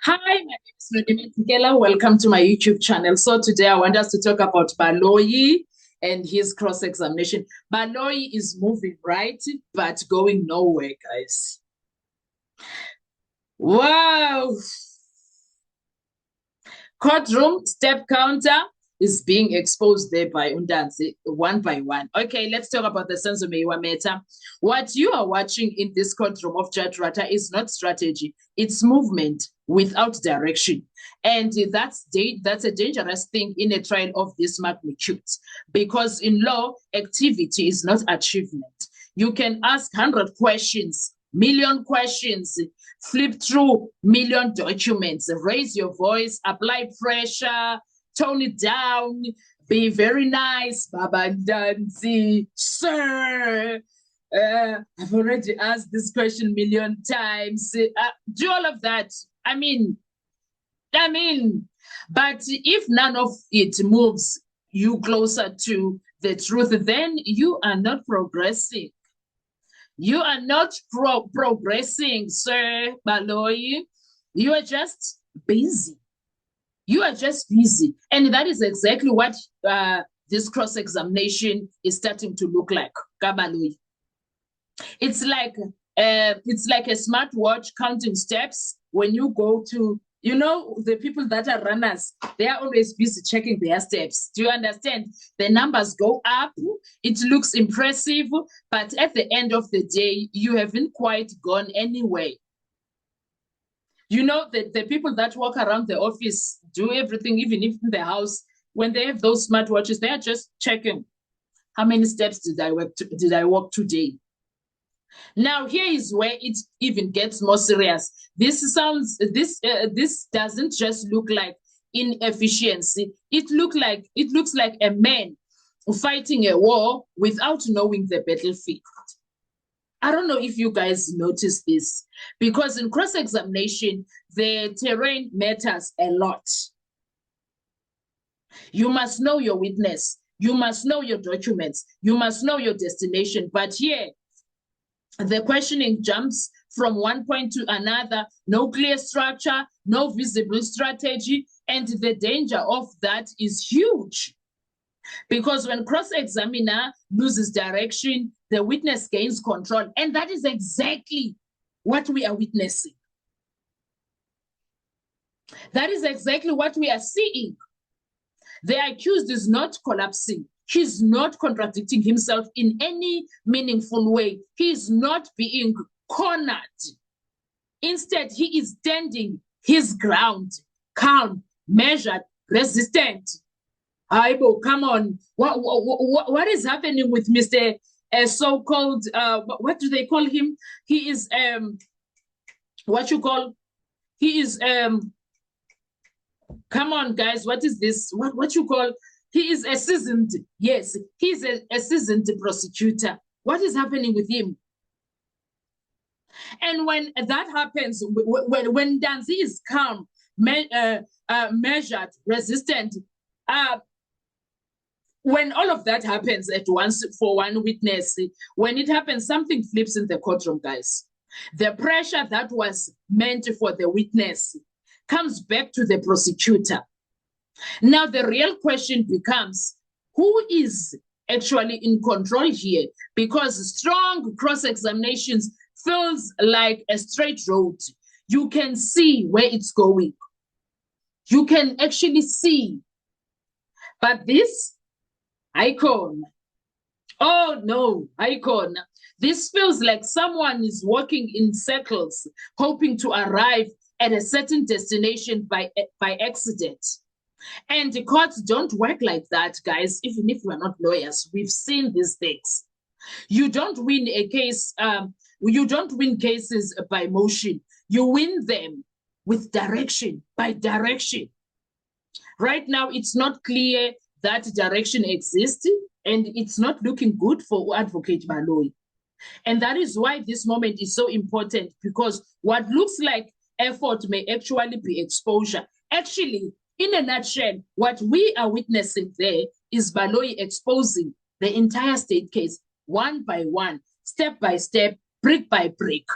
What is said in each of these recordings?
Hi, my name is Nodime Tikela. Welcome to my YouTube channel. So today I want us to talk about Baloyi and his cross-examination. Baloyi is moving right, but going nowhere, guys. Wow. Courtroom step counter is being exposed there by Undanzi one by one. Okay, let's talk about the Senzo Meyiwa matter. What you are watching in this courtroom of Judge Rata is not strategy, it's movement without direction. And that's a dangerous thing in a trial of this magnitude, because in law, activity is not achievement. You can ask 100 questions, million questions, flip through million documents, raise your voice, apply pressure, tone it down, be very nice, Baba Danzi, sir. I've already asked this question million times. Do all of that. I mean, but if none of it moves you closer to the truth, then you are not progressing. You are not progressing, Sir Baloyi. You are just busy. You are just busy. And that is exactly what this cross-examination is starting to look like, Baloyi. It's like a smartwatch counting steps when you go to, the people that are runners, they are always busy checking their steps. Do you understand? The numbers go up, it looks impressive, but at the end of the day, you haven't quite gone anywhere. You know, the people that walk around the office, do everything, even if in the house, when they have those smartwatches, they are just checking how many steps did I walk today. Now, here is where it even gets more serious. This doesn't just look like inefficiency. It looks like a man fighting a war without knowing the battlefield. I don't know if you guys notice this, because in cross-examination, the terrain matters a lot. You must know your witness. You must know your documents. You must know your destination. But here, the questioning jumps from one point to another, no clear structure, no visible strategy, and the danger of that is huge. Because when cross-examiner loses direction, the witness gains control, and that is exactly what we are witnessing. That is exactly what we are seeing. The accused is not collapsing. He's not contradicting himself in any meaningful way. He is not being cornered. Instead, he is standing his ground, calm, measured, resistant. Aibo, come on. What is happening with Mr. So-called, what do they call him? He is, he is, come on, guys, what is this? What you call? He is a seasoned, yes, he's a seasoned prosecutor. What is happening with him? And when that happens, when Danzi is calm, measured, resistant, when all of that happens at once for one witness, when it happens, something flips in the courtroom, guys. The pressure that was meant for the witness comes back to the prosecutor. Now, the real question becomes, who is actually in control here? Because strong cross-examinations feels like a straight road. You can see where it's going. You can actually see. But this icon, oh no, icon. This feels like someone is walking in circles, hoping to arrive at a certain destination by accident. And the courts don't work like that, guys. Even if we're not lawyers, we've seen these things. You don't win a case, you don't win cases by motion. You win them with direction, by direction. Right now, it's not clear that direction exists, and it's not looking good for Advocate Baloyi. And that is why this moment is so important, because what looks like effort may actually be exposure. Actually, in a nutshell, what we are witnessing there is Baloyi exposing the entire state case one by one, step by step, brick by brick.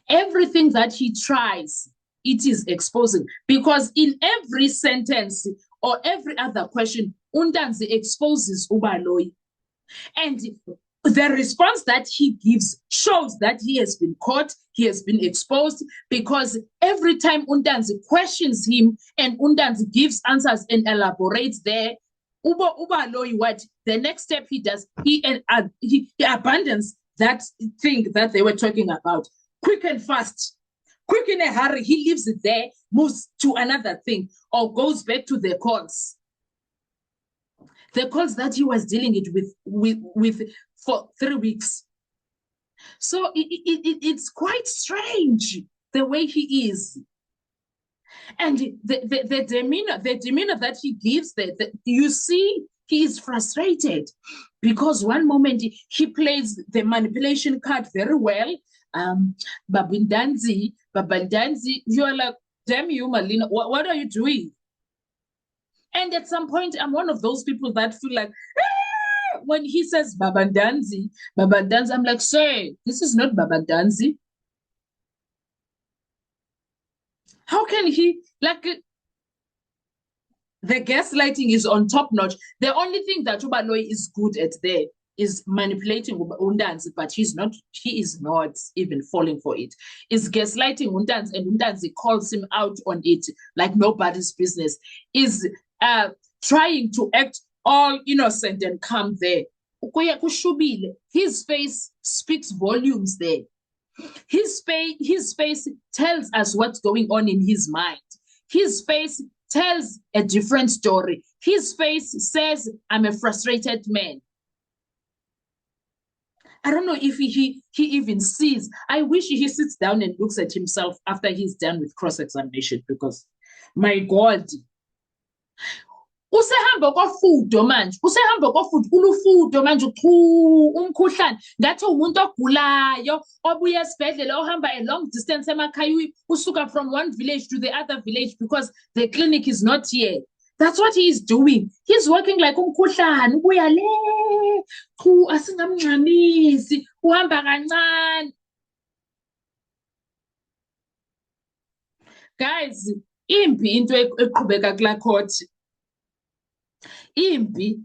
Everything that he tries it is exposing. Because in every sentence or every other question, uNtanzi exposes uBaloyi. And the response that he gives shows that he has been caught, he has been exposed, because every time uNtanzi questions him and uNtanzi gives answers and elaborates there, uBaloyi, what the next step he does, he abandons that thing that they were talking about, quick and fast, quick in a hurry. He leaves it there, moves to another thing, or goes back to the calls. The calls that he was dealing it with for 3 weeks. So it's quite strange the way he is. And the demeanor that he gives, you see, he is frustrated because one moment he plays the manipulation card very well. Baba Ntanzi, you're like, damn you, Malina, what are you doing? And at some point, I'm one of those people that feel like, when he says Baba Ntanzi, I'm like, sir, this is not Baba Ntanzi. How can he, like, the gaslighting is on top notch. The only thing that uBaloyi is good at there is manipulating uNtanzi, but he is not even falling for it. Is gaslighting uNtanzi, and uNtanzi calls him out on it like nobody's business. Is trying to act all innocent and calm there. His face speaks volumes there. His face tells us what's going on in his mind. His face tells a different story. His face says, I'm a frustrated man. I don't know if he even sees. I wish he sits down and looks at himself after he's done with cross-examination, because, my God, usehamba kwafudo manje, ulufudo manje, umkhuhlane ngathi umuntu ogulayo obuya esibhedlela ohamba a long distance emakhaya, usuka from one village to the other village because the clinic is not here. That's what he is doing. He's working like umkhuhlane, ubuya le, asingamncamisi, uhamba kancane. Guys, impi into eqhubeka kula court. Impi,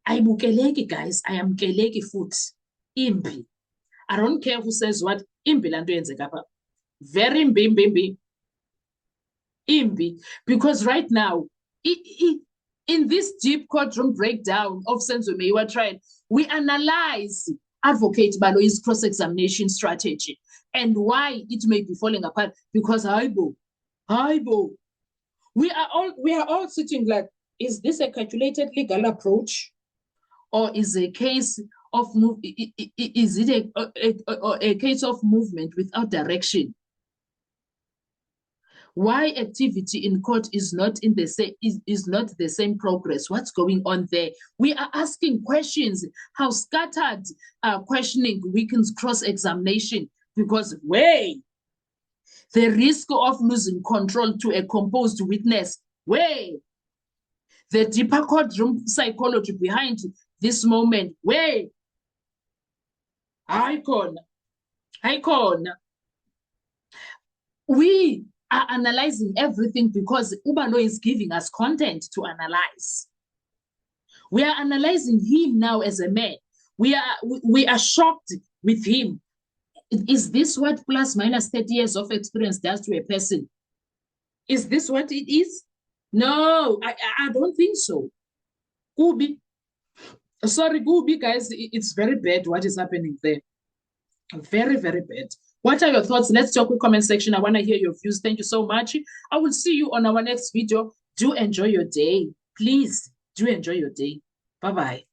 ayibukeleki guys, ayamkeleki futhi. Impi, I don't care who says what, impi lanto yenzeka apha. Very impi. Impi, because right now, in this deep courtroom breakdown of Senzo Meyiwa trial, we analyze Advocate Baloyi's cross-examination strategy and why it may be falling apart, because Haibo, we are all sitting like, is this a calculated legal approach, or is a case of is it a case of movement without direction? Why activity in court is not in the same is not the same progress? What's going on there? We are asking questions. How scattered questioning weakens cross-examination, because the risk of losing control to a composed witness, the deeper courtroom psychology behind this moment, icon. We are analyzing everything because uBaloyi is giving us content to analyze. We are analyzing him now as a man. We are shocked with him. Is this what plus minus 30 years of experience does to a person? Is this what it is? No, I don't think so. Gubi, guys, it's very bad what is happening there. Very, very bad. What are your thoughts? Let's talk in the comment section. I want to hear your views. Thank you so much. I will see you on our next video. Do enjoy your day. Please do enjoy your day. Bye-bye.